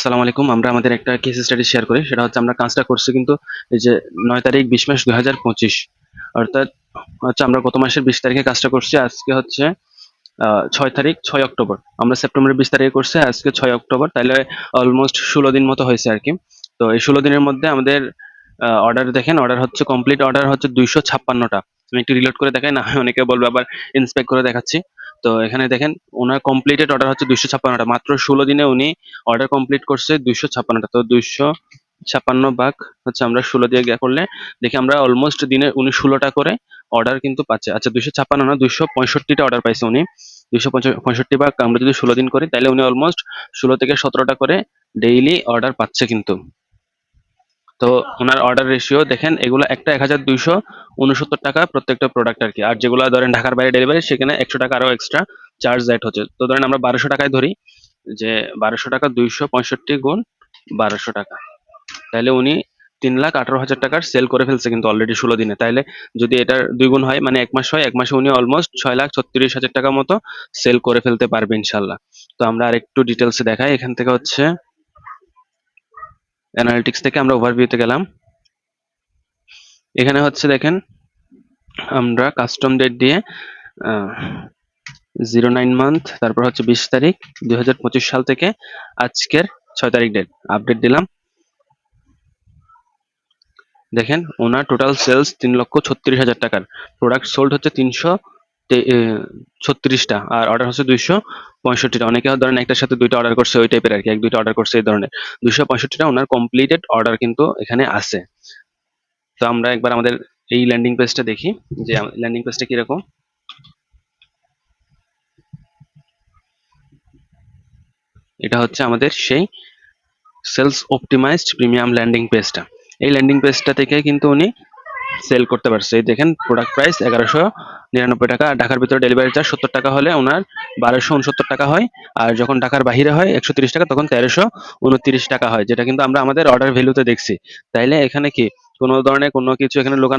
আসসালামু আলাইকুম। আমরা আমাদের একটা কেস স্টাডি শেয়ার করি। সেটা হচ্ছে আমরা কাজটা করছি কিন্তু এই যে ৯ তারিখ ২০ মাস ২০২৫ অর্থাৎ হচ্ছে আমরা গত মাসের ২০ তারিখে কাজটা করছি। আজকে হচ্ছে ৬ তারিখ ৬ অক্টোবর। আমরা সেপ্টেম্বরের ২০ তারিখে করছি, আজকে ৬ অক্টোবর। তাইলে অলমোস্ট ১৬ দিন মতো হয়েছে আরকি। তো এই ১৬ দিনের মধ্যে আমাদের অর্ডার দেখেন, অর্ডার হচ্ছে কমপ্লিট অর্ডার হচ্ছে ২৫৬ টা। আমি একটু রিলোড করে দেখাই, না হয় অনেকে বলবে আবার ইন্সপেক্ট করে দেখাচ্ছি। তো এখানে দেখেন উনার কমপ্লিটেড অর্ডার হচ্ছে ২৫৬ টা। মাত্র ১৬ দিনে উনি অর্ডার কমপ্লিট করছে ২৫৬ টা। তো ২৫৬ ভাগ হচ্ছে আমরা ১৬ দিয়ে করলে দেখি আমরা অলমোস্ট দিনে উনি ১৬ টা করে অর্ডার কিন্তু পাচ্ছে। আচ্ছা ২৫৬ না, ২৬৫ টা অর্ডার পাইছে উনি। ২৬৫ ভাগ আমরা যদি ১৬ দিন করি তাহলে উনি অলমোস্ট ১৬ থেকে ১৭ টা করে ডেইলি অর্ডার পাচ্ছে কিন্তু। তো ওনার অর্ডার রেশিও দেখেন, এগুলো একটা ১,২৬৯ টাকা প্রত্যেকটা প্রোডাক্ট আরকি। আর যেগুলো ধরেন ঢাকার বাইরে ডেলিভারি সেখানে ১০০ টাকা আরো এক্সট্রা চার্জ এড হচ্ছে। তো ধরেন আমরা ১২০০ টাকায় ধরি, যে ১২০০ টাকা ২৬৫ গুণ ১২০০ টাকা। তাইলে উনি ৩,১৮,০০০ টাকার সেল করে ফেলছে কিন্তু অলরেডি ১৬ দিনে। তাইলে যদি এটার ২ গুণ হয় মানে ১ মাস হয়, ১ মাসে উনি অলমোস্ট ৬,৩৬,০০০ টাকা মতো সেল করে ফেলতে পারবে ইনশাআল্লাহ। তো আমরা আরেকটু ডিটেইলসে দেখাই। এখান থেকে হচ্ছে অ্যানালিটিক্স থেকে আমরা ওভারভিউতে গেলাম। এখানে হচ্ছে দেখেন আমরা কাস্টম ডেট দিয়ে 09 মান্থ, তারপর হচ্ছে ২০ তারিখ ২০২৫ সাল থেকে আজকের ৬ তারিখ ডেট আপডেট দিলাম। দেখেন ওনার টোটাল সেলস ৩,৩৬,০০০ টাকার। প্রোডাক্ট সোল্ড হচ্ছে ৩৩৬টা আর অর্ডার হচ্ছে ২৬৫টা। অনেকে ধরেন একটার সাথে দুইটা অর্ডার করছে, ওই টাইপের আরকি, ১-২টা অর্ডার করছে এই ধরনের। ২৬৫টা ওনার কমপ্লিটেড অর্ডার কিন্তু এখানে আছে। তো আমরা একবার আমাদের এই ল্যান্ডিং পেজটা দেখি যে ল্যান্ডিং পেজটা কিরকম। এটা হচ্ছে আমাদের সেই সেলস অপটিমাইজড প্রিমিয়াম ল্যান্ডিং পেজটা। এই ল্যান্ডিং পেজটা থেকে কিন্তু উনি সেল করতে পারছে। এই দেখেন প্রোডাক্ট প্রাইস ১১৯৯ টাকা। ঢাকার ভিতরে ডেলিভারি চার্জ ৭০ টাকা হলে ওনার ১২৬৯ টাকা হয়। আর যখন ঢাকার বাহিরে হয় ১৩০ টাকা, তখন ১৩২৯ টাকা হয়, যেটা কিন্তু আমরা আমাদের অর্ডার ভ্যালুতে দেখছি। তাইলে এখানে কি কোনো ধরনের কোনো কিছু এখানে লুকানোর